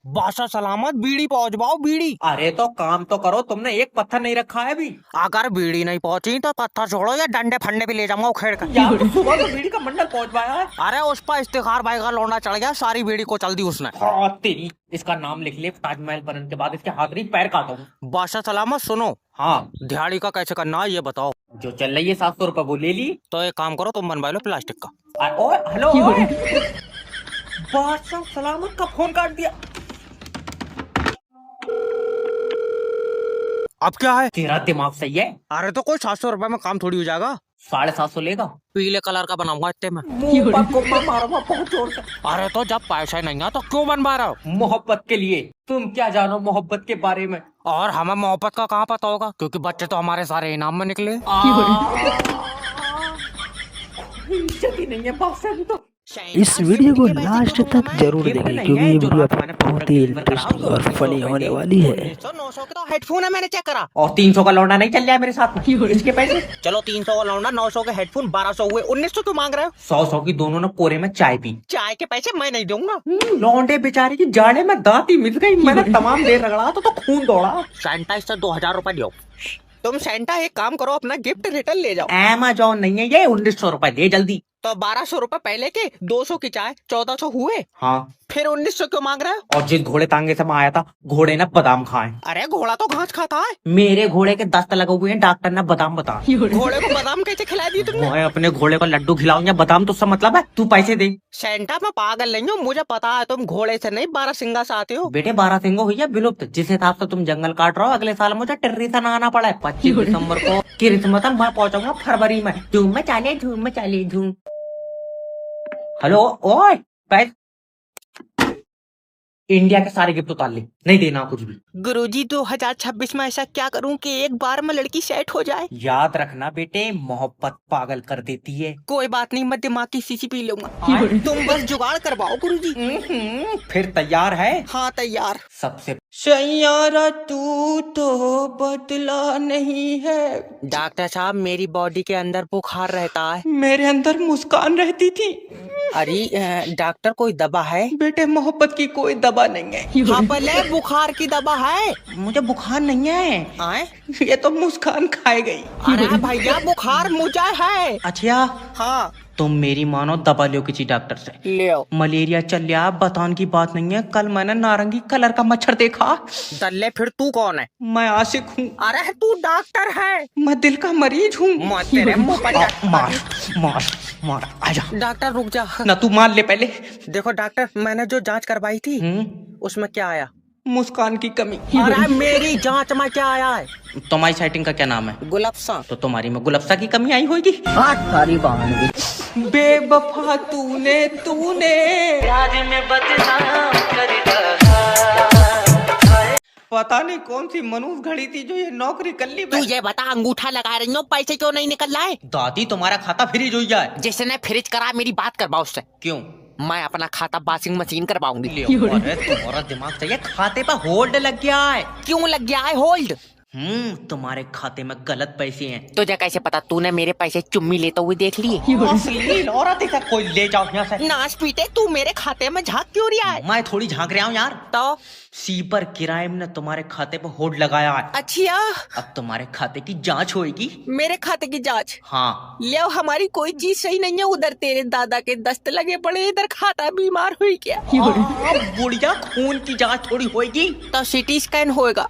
बादशाह सलामत, बीड़ी पहुंचवाओ बीड़ी। अरे तो काम तो करो, तुमने एक पत्थर नहीं रखा है अभी। अगर बीड़ी नहीं पहुंची तो पत्थर छोड़ो या डंडे फंडे भी ले जाऊंगा उखेड़ कर। यार तो सुबह तो बीड़ी का बंडल पहुंचवाया है। अरे उस पर इफ्तिखार भाई का लौंडा चढ़ गया, सारी बीड़ी को चल दी उसने। हाँ, तेरी इसका नाम लिख ले, ताजमहल बनने के बाद इसके हाथ नहीं पैर काटूंगा। बादशाह सलामत सुनो, हाँ, दिहाड़ी का कैसे करना है ये बताओ। जो चल रही है 700 रुपए वो ले ली। तो एक काम करो, तुम बनवा लो प्लास्टिक का। ओए हेलो, बादशाह सलामत का फोन काट दिया। अब क्या है? तेरा दिमाग सही है? अरे तो कोई 700 रुपए में काम थोड़ी हो जाएगा। 750 लेगा। पीले कलर का बनाऊंगा इतने में। अरे तो जब पैसा नहीं है तो क्यों बनवा रहे हो? मोहब्बत के लिए। तुम क्या जानो मोहब्बत के बारे में? और हमें मोहब्बत का कहाँ पता होगा, क्योंकि बच्चे तो हमारे सारे इनाम में निकले। इज्जत ही नहीं है बादशाह की तो। इस वीडियो को लास्ट तक जरूर देखें क्योंकि ये वीडियो आपको बहुत ही इंटरेस्टिंग और फनी होने वाली है। 900 के तो हेडफोन है, मैंने चेक करा। और 300 का लौंडा नहीं चल रहा है मेरे साथ में, इसके पैसे। चलो 300 का लौंडा, 900 के हेडफोन, 1200 हुए, 1900 तो मांग रहे हो। 100 की दोनों ने कोरे में चाय पी। चाय के पैसे मैं नहीं दूंगा। लौंडे बेचारे की जाड़े में दांती मिल गई, मैंने तमाम देर रगड़ा तो खून दौड़ा। सेंटा इससे 2000 रुपए दो। तुम सेंटा एक काम करो, अपना गिफ्ट रिटर्न ले जाओ। Amazon नहीं है ये, 1900 रुपए दे जल्दी। तो 1200 रुपए पहले के, 200 की चाय, 1400 हुए। हाँ, फिर 1900 क्यों मांग रहे हो? और जिस घोड़े तांगे से मैं आया था, घोड़े ने बादाम खाए। अरे घोड़ा तो घास खाता है। मेरे घोड़े के दस्त लगे हुए हैं, डॉक्टर ने बादाम बता। घोड़े को बादाम कैसे खिला दी तुमने? मैं अपने घोड़े को लड्डू खिलाऊं या बादाम, तो उससे मतलब है? तू पैसे दे। सेंटा मैं पागल नहीं हूँ, मुझे पता है तुम घोड़े से नहीं बारहसिंगा से आते हो। बेटे 12 सिंह हुई है विलुप्त, जिस हिसाब से तुम जंगल काट रहे हो, अगले साल मुझे टिर्री से नहाना पड़ा है। 25 दिसंबर को क्रिसमस मैं पहुंचाऊंगा फरवरी में। धूम में चाले धूम में चाले धूम। हेलो, ओए इंडिया के सारे गिफ्ट उतार ले, नहीं देना कुछ भी। गुरुजी 2026 में ऐसा क्या करूं कि एक बार में लड़की सेट हो जाए? याद रखना बेटे, मोहब्बत पागल कर देती है। कोई बात नहीं, मैं दिमाग की शीशी पी लूंगा। तुम बस जुगाड़ करवाओ गुरुजी। फिर तैयार है? हाँ तैयार। सबसे सैयारा तू तो बदला नहीं है। डॉक्टर साहब, मेरी बॉडी के अंदर बुखार रहता है। मेरे अंदर मुस्कान रहती थी। अरे डॉक्टर कोई दवा है? बेटे मोहब्बत की कोई दवा नहीं है। हाँ भले बुखार की दवा है। मुझे बुखार नहीं है। आए? ये तो मुस्कान खाए गई। अरे भैया बुखार मुझे है। अच्छा, हाँ तुम मेरी मानो, दबा लो किसी डॉक्टर से। ले आओ। मलेरिया चल रहा, बताने की बात नहीं है। कल मैंने नारंगी कलर का मच्छर देखा। दल्ले फिर तू कौन है? मैं आशिक हूँ। अरे तू डॉक्टर है। मैं दिल का मरीज हूँ। तेरे मुंह पर मार मार मार, आजा। डॉक्टर रुक जा। ना तू मान ले पहले। देखो डॉक्टर, मैंने जो जांच करवाई थी उसमें क्या आया? मुस्कान की कमी। अरे मेरी जांच में क्या आया है? तुम्हारी सेटिंग का क्या नाम है? गुलाबसा। तो तुम्हारी में गुलाबसा की कमी आई होगी। सारी बहाने बेवफा तूने पता नहीं कौन सी मनुष्य घड़ी थी जो ये नौकरी कर ली। तू ये बता, अंगूठा लगा रही हो, पैसे क्यों नहीं निकल रहा है? दादी तुम्हारा खाता फ्रीज हो जाए। जिसने फ्रिज करा, मेरी बात करवाओ उससे। क्यों? मैं अपना खाता वॉशिंग मशीन करवाऊंगी। अरे तुम्हारा दिमाग सही है, खाते पर होल्ड लग गया है। क्यों लग गया है होल्ड? तुम्हारे खाते में गलत पैसे हैं। तुझे कैसे पता? तूने मेरे पैसे चुम्मी लेते हुए देख लिए। अश्लील औरत है, कोई ले जाओ यहाँ से। नाश पीटे, तू मेरे खाते में झांक क्यों रहा है? मैं थोड़ी झांक रहा हूँ यार। तो सीपर किराए ने तुम्हारे खाते पर होल्ड लगाया है। अच्छा, अब तुम्हारे खाते की जांच होगी। मेरे खाते की जांच? हाँ। ले हमारी कोई चीज सही नहीं है। उधर तेरे दादा के दस्त लगे पड़े, इधर खाता बीमार हुई क्या? बुढ़िया, खून की जांच थोड़ी होगी। तो सीटी स्कैन होएगा।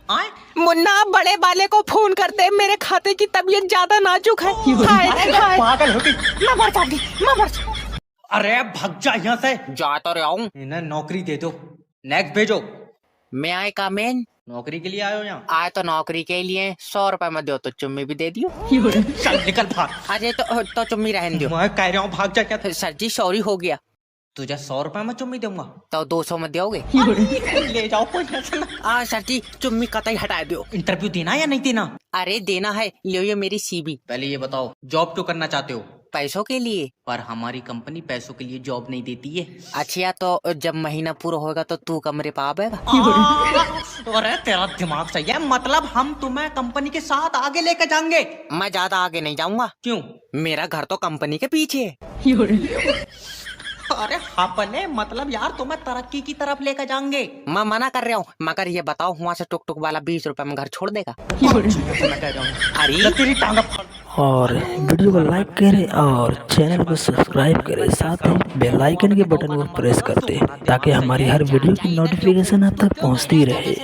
मुन्ना, बड़े वाले को फोन कर दे, मेरे खाते की तबीयत ज्यादा नाजुक है। पागल होगी। मैं मर जाऊंगी, मैं मर जाऊंगी। अरे भाग जा यहाँ से। जा तो रहा हूँ। इन्हें नौकरी दे दो, नेक्स्ट भेजो। मैं आए कामेन? नौकरी के लिए आयो यहाँ? आए तो नौकरी के लिए। 100 रुपए में दो तो चुम्मी भी दे दियो। चल निकल भाग। अरे तो चुम्मी रहने दो। मैं कह रहा हूँ भाग जा। क्या सर जी सॉरी, हो गया। तुझे 100 रुपए में चुम्मी दूंगा तो 200 में दोगे? ले जाओ कोई। सर जी चुम्मी कतई हटा दो। इंटरव्यू देना या नहीं देना? अरे देना है, लियो ये मेरी सीवी। पहले ये बताओ, जॉब क्यों करना चाहते हो? पैसों के लिए। पर हमारी कंपनी पैसों के लिए जॉब नहीं देती है। अच्छा, तो जब महीना पूरा होगा तो तू कमरे पे आवेगा। अरे तेरा दिमाग सही है, मतलब हम तुम्हें कंपनी के साथ आगे लेकर जाएंगे। मैं ज्यादा आगे नहीं जाऊंगा। क्यों? मेरा घर तो कंपनी के पीछे है। अरे हाँ पले मतलब यार तुम्हें तरक्की की तरफ लेकर जाएंगे। मैं मना कर रहा हूँ, मगर ये बताओ वहाँ से टुक टुक वाला 20 रुपए में घर छोड़ देगा? अरे तेरी टांग और वीडियो को लाइक करें और चैनल को सब्सक्राइब करें, साथ ही बेल आइकन के बटन को प्रेस कर दें ताकि हमारी हर वीडियो की नोटिफिकेशन आप तक पहुंचती रहे।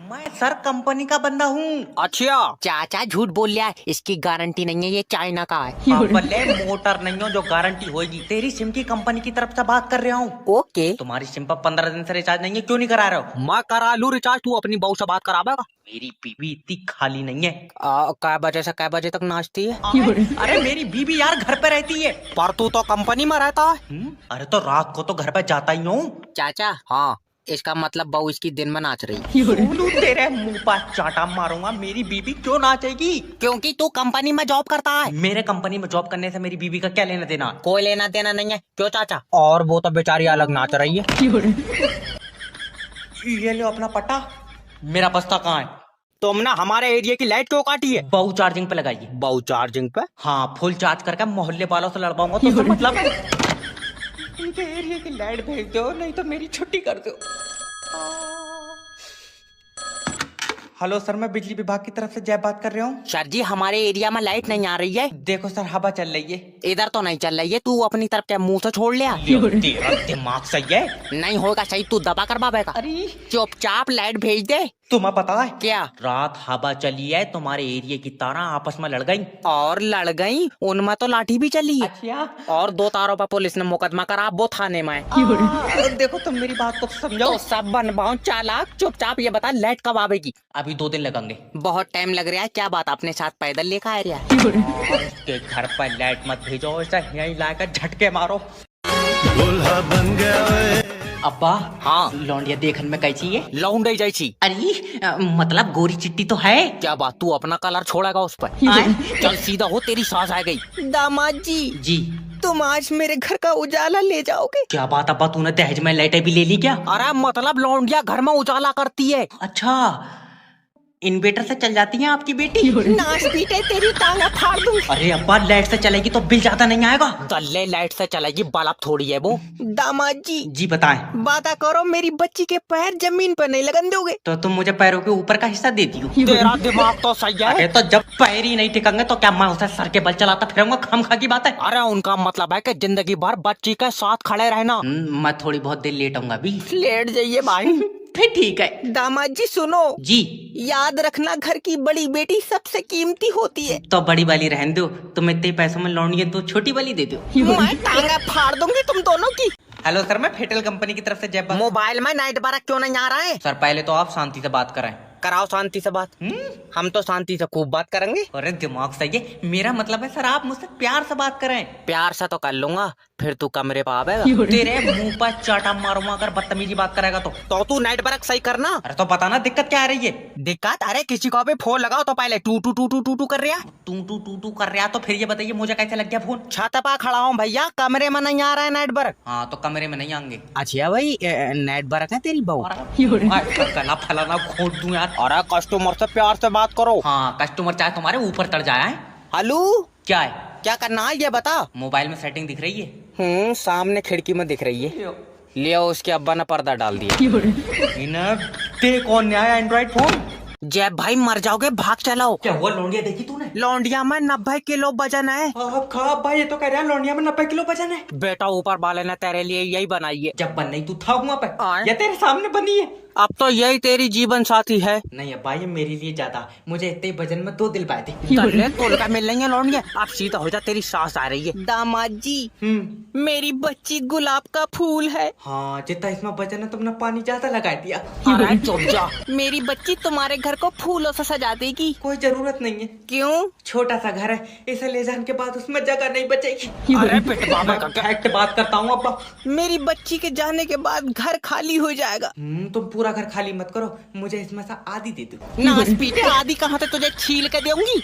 मैं सर कंपनी का बंदा हूँ। अच्छा चाचा झूठ बोल लिया है, इसकी गारंटी नहीं है, ये चाइना का है। हाँ, भले मोटर नहीं हो जो गारंटी होगी। तेरी सिम की कंपनी की तरफ से बात कर रहा हूँ। ओके, तुम्हारी सिम पर 15 दिन से रिचार्ज नहीं है, क्यों नहीं करा रहे हो? मैं करा लूँ रिचार्ज, तू अपनी बहू से बात करावेगा? मेरी बीवी इतनी खाली नहीं है। कै बजे से कै बजे तक नाचती है? अरे मेरी बीवी यार घर पे रहती है। पर तू तो कंपनी में रहता है। अरे तो रात को तो घर पे जाता ही हूँ। चाचा हाँ, इसका मतलब बहू इसकी दिन में नाच रही है। बोलू तेरे मुंह पर चाटा मारूंगा। मेरी बीवी क्यों नाचेगी? क्योंकि तू कंपनी में जॉब करता है। मेरे कंपनी में जॉब करने से मेरी बीवी का क्या लेना देना? कोई लेना देना नहीं है। क्यों चाचा? और वो तो बेचारी अलग नाच रही है। ये लो अपना पट्टा। मेरा बस्ता कहाँ है? तुमने हमारे एरिया की लाइट क्यों काटी है? बहु चार्जिंग पे लगाइए। बहु चार्जिंग पे? हाँ, फुल चार्ज करके मोहल्ले वालों से लड़वाऊंगा तो उसका मतलब है। इनके एरिया की लाइट भेज दो, नहीं तो मेरी छुट्टी कर दो। हेलो सर, मैं बिजली विभाग की तरफ से जय बात कर रहा हूँ। सर जी हमारे एरिया में लाइट नहीं आ रही है। देखो सर, हवा चल रही है। इधर तो नहीं चल रही है, तू अपनी तरफ क्या मुंह से छोड़ लिया? तेरा दिमाग सही है? नहीं होगा सही, तू दबा कर बाबेगा। अरे चुपचाप लाइट भेज दे। तुम्हें पता है क्या? रात हवा चली है, तुम्हारे एरिया की तारा आपस में लड़ गई। और लड़ गई, उनमें तो लाठी भी चली है। अच्छा। और 2 तारों पर पुलिस ने मुकदमा करा, वो थाने में है। देखो तुम मेरी बात तो समझो। तो सब बनवाओ चालाक, चुपचाप ये बता लाइट कब आवेगी? अभी 2 दिन लगेंगे। बहुत टाइम लग रहा है, क्या बात अपने साथ पैदल लेकर आ रहा है? उसके घर पर लाइट मत भेजो, ऐसा यहीं लाकर झटके मारो। अब्बा हाँ लौंडिया देखन में कैसी है? लौंडे जैसी। अरे मतलब गोरी चिट्टी तो है। क्या बात, तू अपना कलर छोड़ेगा उस पर? चल सीधा हो, तेरी सांस आ गई। दामाद जी जी तुम आज मेरे घर का उजाला ले जाओगे? क्या बात अब्बा, तूने दहेज में लाइटें भी ले ली क्या? अरे मतलब लौंडिया घर में उजाला करती है। अच्छा, इन्वेटर से चल जाती है आपकी बेटी? नाच पीटे तेरी टांगा फाड़ दूं। अरे अब्बा लाइट से चलेगी तो बिल ज्यादा नहीं आएगा? तल्ले लाइट से चलेगी, बल्ब थोड़ी है वो। दामाद जी जी बताएं। वादा करो मेरी बच्ची के पैर जमीन पर नहीं लगन दोगे? तो तुम मुझे पैरों के ऊपर का हिस्सा देती हो? तेरा दिमाग तो सही है। अरे तो जब पैर ही नहीं टिकेंगे तो क्या मैं उसे सर के बल चलाता फिरूंगा? खामखा की बात है। अरे उनका मतलब है कि जिंदगी भर बच्ची के साथ खड़े रहना। मैं थोड़ी बहुत देर लेट आऊंगा अभी। लेट जाइए भाई। फिर ठीक है। दामाद जी सुनो जी याद रखना, घर की बड़ी बेटी सबसे कीमती होती है। तो बड़ी वाली रहने दो, तुम इतने पैसों में लौंडिया तो छोटी वाली दे दो। मैं टांगा फाड़ दूंगी तुम दोनों की। हेलो सर, मैं फेटल कंपनी की तरफ से जय बात। मोबाइल में नाइट बारह क्यों नहीं आ रहा है? सर पहले तो आप शांति से बात कराएं। कराओ शांति से बात। हम तो शांति से खूब बात करेंगे। अरे दिमाग सही है, मेरा मतलब है सर आप मुझसे प्यार से बात करें। प्यार से तो कर लूंगा, फिर तू कमरे पर आवेगा। तेरे मुंह पर चाटा मारूंगा अगर बदतमीजी बात करेगा तो तू नाइट बरक सही करना। अरे तो बताना दिक्कत क्या आ रही है? दिक्कत? अरे किसी को भी फोन लगाओ तो पहले टू टू टू टू टू टू कर रहा। टू कर रहा, तो फिर ये बताइए मुझे कैसे लग गया फोन? छत पर खड़ा हूँ भैया, कमरे में नहीं आ रहा है नाइट बरक। हाँ तो कमरे में नहीं आएंगे। अच्छा भाई नाइट बरक है तेरी बहू? गला फलाना खोद दूं यार। अरे कस्टमर से प्यार से बात करो। हाँ कस्टमर चाहे तुम्हारे ऊपर चढ़ जाए। हेलो क्या है? क्या करना है ये बता। मोबाइल में सेटिंग दिख रही है? सामने खिड़की में दिख रही है। लियो उसके अब्बा ने पर्दा डाल दिया। तेरे कौन ने आया एंड्रॉइड फोन? जय भाई मर जाओगे, भाग चलाओ। क्या हुआ, लौंडिया देखी तूने? लौंडिया में 90 किलो वजन है। भाई ये तो कह रहा है लौंडिया में 90 किलो वजन है। बेटा ऊपर वाले ने तेरे लिए यही बनाई है। जब बन नहीं तू था वहाँ पे, या तेरे सामने बनी है? अब तो यही तेरी जीवन साथी है। नहीं है भाई, ये मेरे लिए ज्यादा। मुझे इतने वजन में 2 दिल पाए थे। तोल का मिल लेंगे लौंडिया। अब सीधा हो जा, तेरी सांस आ रही है। दामाद जी मेरी बच्ची गुलाब का फूल है। हाँ जितना इसमें वजन है तुमने पानी ज्यादा लगा दिया। अरे चुप जा। मेरी बच्ची तुम्हारे घर को फूलों से सजा देगी। कोई जरूरत नहीं है। क्यों? छोटा सा घर है, इसे ले जाने के बाद उसमें जगह नहीं बचेगी। अरे पिटवा में फैक्ट बात करता हूँ अब्बा। मेरी बच्ची के जाने के बाद घर खाली हो जाएगा। तुम पूरा घर खाली मत करो, मुझे इसमें से आधी दे दो। नाच पीटे, आधी कहाँ से तुझे छील के दूंगी।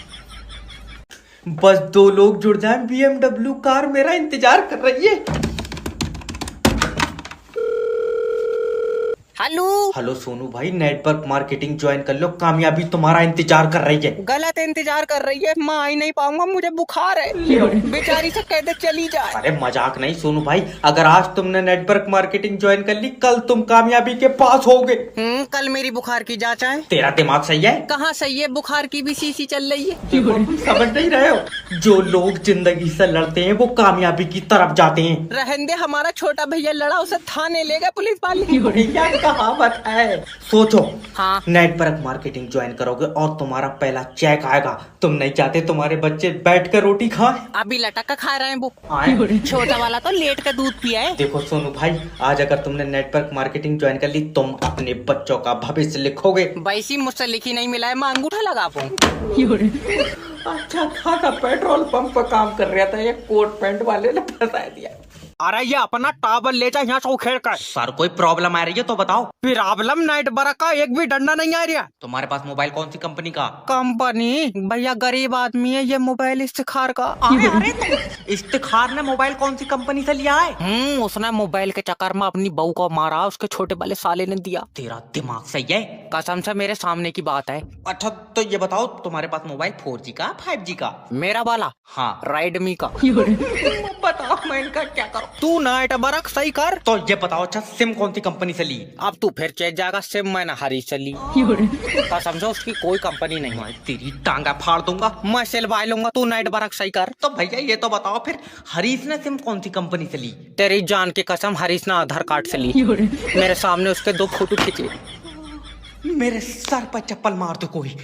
बस 2 लोग जुड़ जाएं, BMW कार मेरा इंतजार कर रही है। हेलो। हेलो सोनू भाई, नेटवर्क मार्केटिंग ज्वाइन कर लो, कामयाबी तुम्हारा इंतजार कर रही है। गलत इंतजार कर रही है, मैं आ ही नहीं पाऊंगा, मुझे बुखार है। बेचारी से कह दे चली जाए। अरे मजाक नहीं सोनू भाई, अगर आज तुमने नेटवर्क मार्केटिंग ज्वाइन कर ली, कल तुम कामयाबी के पास होगे। कल मेरी बुखार की जांच है। तेरा दिमाग सही है? कहाँ सही है, बुखार की भी शीशी चल रही है। देखो, समझ नहीं रहे हो, जो लोग जिंदगी से लड़ते हैं वो कामयाबी की तरफ जाते हैं। रहने दे, हमारा छोटा भैया लड़ा, उसे थाने ले गए पुलिस वाले। भैया कहावत है। सोचो, हाँ। नेटवर्क मार्केटिंग ज्वाइन करोगे और तुम्हारा पहला चेक आएगा। तुम नहीं चाहते तुम्हारे बच्चे बैठ कर रोटी खाएं? अभी लटक कर खा रहे हैं वो। आए। छोटा वाला तो लेट कर दूध पिया है। देखो सोनू भाई, आज अगर तुमने नेटवर्क मार्केटिंग ज्वाइन कर ली, तुम अपने बच्चों का भविष्य लिखोगे। वैसी मुझसे लिखी नहीं मिला है, मैं अंगूठा लगा पाऊँ। अच्छा खासा पेट्रोल पंप पर काम कर रहा था, ये कोट पैंट वाले ने फंसा दिया। अरे ये अपना टावर ले जा यहाँ से उखेड़ कर। सर कोई प्रॉब्लम आ रही है तो बताओ। प्रॉब्लम नाइट बरा का एक भी डंडा नहीं आ रहा। तुम्हारे पास मोबाइल कौन सी कंपनी का? कंपनी भैया गरीब आदमी है, ये मोबाइल इफ्तिखार का। अरे इफ्तिखार ने मोबाइल कौन सी कंपनी से लिया है? उसने मोबाइल के चक्कर में अपनी बहू को मारा, उसके छोटे वाले साले ने दिया। तेरा दिमाग सही है? कसम से मेरे सामने की बात है। अच्छा तो ये बताओ, तुम्हारे पास मोबाइल 4G का 5G का? मेरा वाला हाँ रेडमी का। बताओ मैं इनका क्या करूं? तू नाइट बरक सही कर। तो ये बताओ, अच्छा सिम कौन सी कंपनी से ली? अब तू फिर चेक जाएगा, सिम मैंने हरी से ली। कसम से उसकी कोई कंपनी नहीं है। मैं तेरी टांगा फाड़ दूंगा। मैं सिलवा लूंगा, तू नाइट बरक सही कर। तो भैया ये तो बताओ फिर, हरीश ने सिम कौन सी कंपनी से ली? तेरी जान की कसम, हरीश ने आधार कार्ड से ली। मेरे सामने उसके 2 फोटो खींचे। मेरे सर पर चप्पल मार दो कोई।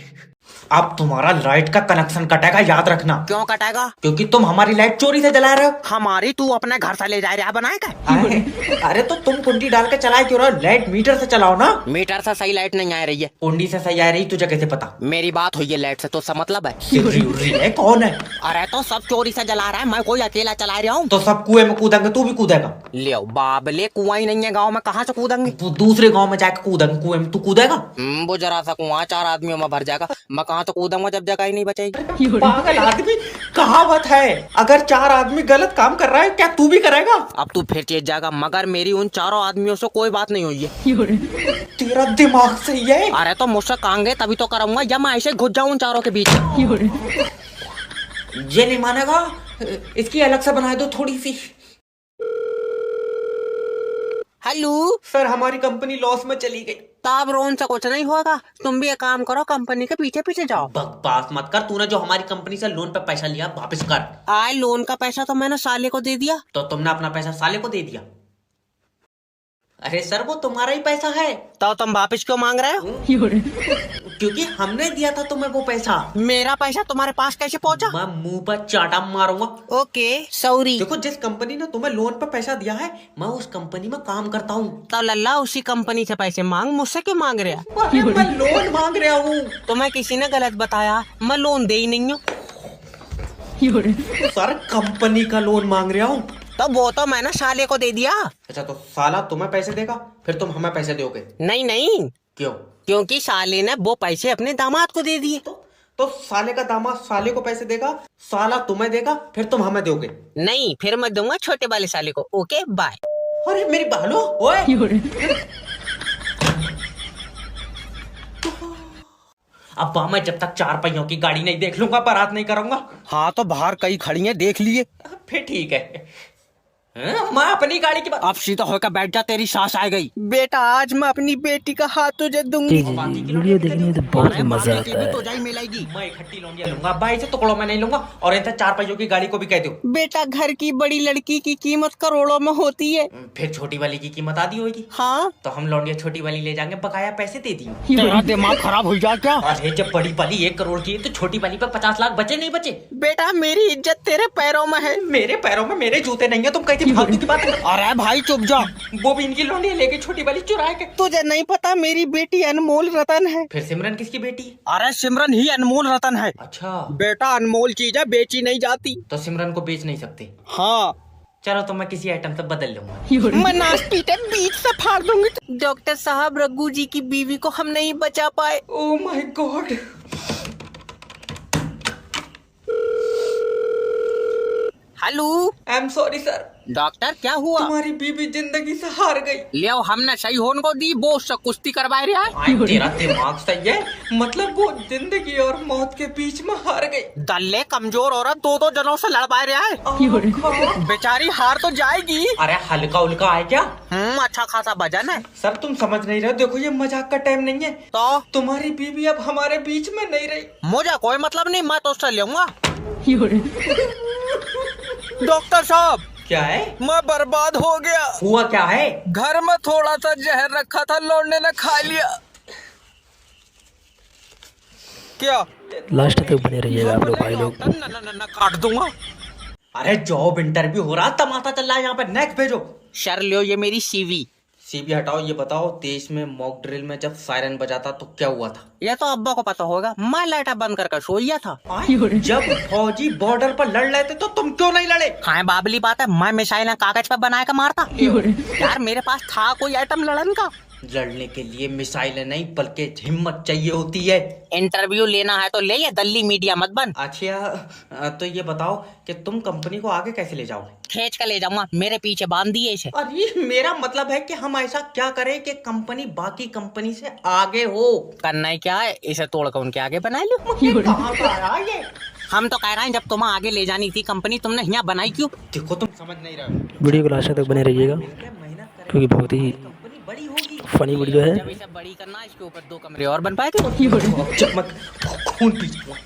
अब तुम्हारा लाइट का कनेक्शन कटेगा, याद रखना। क्यों कटेगा? क्योंकि तुम हमारी लाइट चोरी से जला रहे हो। हमारी तू अपने घर से ले जा रहा बनाएगा। अरे तो तुम कुंडी डाल के चलाए क्यों रहे हो? लाइट मीटर से चलाओ ना। मीटर से सही लाइट नहीं आ रही है। कुंडी से सही आ रही, तुझे कैसे पता? मेरी बात हुई है लाइट से, तो सा मतलब है। सिर्री उर्री है, कौन है? अरे तो सब चोरी से जला रहा है, मैं कोई अकेला चला रहा हूँ। तो सब कुएं में कूदेंगे, तू भी कूदेगा? ले बाबले, कुआं ही नहीं है गाँव में, कहाँ से कूदेंगे? तू दूसरे गांव में जाकर कूदेंगे, कुएं में तू कूदेगा? वो जरा सा कुआं 4 आदमियों में भर जाएगा, मैं कहाँ तो कूदूंगा जब जगह ही नहीं बचेगी। पागल आदमी, कहावत है, अगर 4 आदमी गलत काम कर रहा है, क्या तू भी करेगा? अब तू फिर चेत जाएगा, मगर मेरी उन 4 आदमियों से कोई बात नहीं हुई है। तेरा दिमाग सही है? अरे तो मुझसे कांगे तभी तो करूंगा, या मैं ऐसे घुस जाऊं उन 4 के बीच। ये नहीं मानेगा, इसकी अलग से बना दो थोड़ी सी। हेलो सर, हमारी कंपनी लॉस में चली गई। तब रोन से कुछ नहीं होगा, तुम भी एक काम करो, कंपनी के पीछे पीछे जाओ। बकवास मत कर, तूने जो हमारी कंपनी से लोन पे पैसा लिया वापस कर। आए लोन का पैसा तो मैंने साले को दे दिया। तो तुमने अपना पैसा साले को दे दिया? अरे सर, वो तुम्हारा ही पैसा है। तो तुम वापस क्यों मांग रहे हो? क्योंकि हमने दिया था तुम्हें वो पैसा। मेरा पैसा तुम्हारे पास कैसे पहुंचा? मैं मुंह पर चाटा मारूंगा। Okay sorry. देखो, जिस कंपनी ने तुम्हें लोन पर पैसा दिया है, मैं उस कंपनी में काम करता हूँ। तो लल्ला उसी कंपनी से पैसे मांग, मुझसे क्यों मांग रहा? मैं लोन मांग रहा हूँ। तुम्हें किसी ने गलत बताया, मैं लोन दे ही नहीं हूँ। सर, कंपनी का लोन मांग रहा हूँ। तो वो तो मैंने साले को दे दिया। अच्छा, तो साला तुम्हें पैसे देगा, फिर तुम हमें पैसे दोगे? नहीं नहीं, क्यों? क्योंकि साले ने वो पैसे अपने दामाद को दे दिए। तो साले का दामाद साले को पैसे देगा, साला तुम्हें देगा, फिर तुम हमें दोगे? नहीं, फिर मैं दूंगा छोटे वाले साले को। Okay bye. अरे मेरी बालो, ओए। अब मैं जब तक 4 पहियों की गाड़ी नहीं देख लूंगा, बारात नहीं करूंगा। हाँ तो बाहर कई खड़ी हैं, देख लिए। फिर ठीक है। मैं अपनी गाड़ी की बात। अब सीधा होकर बैठ जा, तेरी सास आ गई। बेटा आज मैं अपनी बेटी का हाथ तुझे दूंगी। जी वीडियो देखने में तो बहुत ही मजा आता है। तो जाई मिलेगी। मैं इकट्ठी लौंडियां लूंगा, भाई से टुकड़ों में नहीं लूंगा, और इनसे 4 पहियों की गाड़ी को भी कह दो। बेटा घर की बड़ी लड़की की कीमत करोड़ों में होती है। फिर छोटी वाली की कीमत आधी होगी। हाँ तो हम लौंडिया छोटी वाली ले जाएंगे, बकाया पैसे दे दिए। तेरा दिमाग खराब हो जा क्या? अरे जब बड़ी वाली 1 करोड़ की है, तो छोटी वाली पे 50 लाख बचे नहीं बचे? बेटा मेरी इज्जत तेरे पैरों में है। मेरे पैरों में मेरे जूते नहीं है, तुम कहती फालतू की बात कर। अरे भाई चुप जा। वो भी इनकी लौंडिया लेके छोटी वाली चुराए के। तुझे नहीं पता मेरी बेटी अनमोल रतन है। फिर सिमरन किसकी बेटी है? अरे सिमरन ही अनमोल रतन है। अच्छा, बेटा अनमोल चीज है, बेची नहीं जाती। तो सिमरन को बेच नहीं सकते? हाँ चलो, तो मैं किसी आइटम से बदल लूंगा। मैं नाश पीटे बीच से फाड़ दूंगी। डॉक्टर साहब, रघु जी की बीवी को हम नहीं बचा पाए। Oh my God. Hello. I am sorry sir, doctor क्या हुआ? तुम्हारी बीबी जिंदगी से हार गई। ले हमने सही होने को दी, वो उससे कुश्ती करवा रहा है। आई, तेरा दिमाग सही है, मतलब वो जिंदगी और मौत के बीच में हार गई। दल्ले कमजोर औरत दो जनों से लड़वा रहा है, बेचारी हार तो जाएगी। अरे हल्का उल्का है क्या? अच्छा खासा वजन है। सर तुम समझ नहीं रहे हो, देखो ये मजाक का टाइम नहीं है। तो तुम्हारी बीबी अब हमारे बीच में नहीं रही। मुझे कोई मतलब नहीं, मैं तो उससे लूंगा। डॉक्टर साहब क्या है? मैं बर्बाद हो गया। हुआ क्या है? घर में थोड़ा सा जहर रखा था, लौंडे ने खा लिया। क्या? लास्ट तक बने रहिएगा आप लोग भाई लोग। न काट दूंगा। अरे जॉब इंटरव्यू हो रहा, तमाशा चल रहा है यहाँ पे। नेक्स्ट भेजो। सर लियो ये मेरी सीवी। सीबी हटाओ। ये बताओ, देश में मॉक ड्रिल में जब सायरन बजाता तो क्या हुआ था? ये तो अब्बा को पता होगा, मैं लाइट बंद कर सो गया था। जब फौजी बॉर्डर पर लड़ रहे थे तो तुम क्यों नहीं लड़े? हाँ बाबली बात है, मैं मिसाइल कागज पर बना के मारता। यार मेरे पास था कोई आइटम लड़न का। लड़ने के लिए मिसाइलें नहीं बल्कि हिम्मत चाहिए होती है। इंटरव्यू लेना है तो ले, ये दल्ली मीडिया मत बन। अच्छा तो ये बताओ कि तुम कंपनी को आगे कैसे ले जाओगे? खींच कर ले जाऊंगा, मेरे पीछे बांध दिए इसे। अरे मेरा मतलब है कि हम ऐसा क्या करें कि कंपनी बाकी कंपनी से आगे हो। करना ही क्या है, इसे तोड़ कर उनके आगे बना लो। कहाँ का आया ये? हम तो कह रहे हैं जब तुम्हें आगे ले जानी थी कंपनी, तुमने यहाँ बनाई क्यों? देखो तुम समझ नहीं रहे हो। वीडियो को लास्ट तक बने रहिएगा क्योंकि बहुत ही कंपनी बड़ी होगी। फनी वीडियो है। जब इसे बड़ी करना, इसके ऊपर 2 कमरे और बन पाएंगे। चमक खून पी जाऊंगा।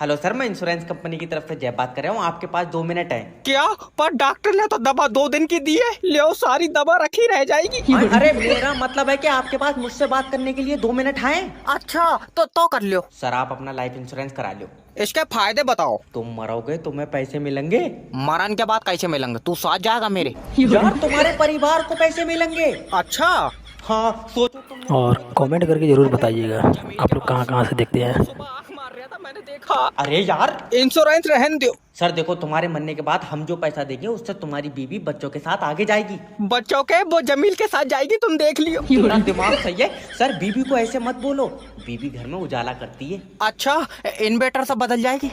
हेलो सर, मैं इंश्योरेंस कंपनी की तरफ से जय बात कर रहा हूँ। आपके पास 2 मिनट है क्या? पर डॉक्टर ने तो दवा 2 दिन की दी है, ले सारी दवा रखी रह जाएगी। अरे मेरा मतलब है कि आपके पास मुझसे बात करने के लिए 2 मिनट हैं। अच्छा तो कर लो। सर आप अपना लाइफ इंश्योरेंस करा लो। इसके फायदे बताओ। तुम मरोगे तुम्हें पैसे मिलेंगे। मरण के बाद कैसे मिलेंगे? तू साथ जाएगा मेरे? यार तुम्हारे परिवार को पैसे मिलेंगे। अच्छा हाँ सोचो तुम। और कमेंट करके जरूर बताइएगा आप लोग कहाँ से देखते हैं। मार रहा था मैंने देखा। अरे यार इंश्योरेंस रहने दो। सर देखो, तुम्हारे मरने के बाद हम जो पैसा देंगे उससे तुम्हारी बीवी बच्चों के साथ आगे जाएगी। बच्चों के वो जमील के साथ जाएगी, तुम देख लियो। तुम्हारा दिमाग सही है। सर बीवी को ऐसे मत बोलो, बीवी घर में उजाला करती है। अच्छा इन्वर्टर से बदल जाएगी।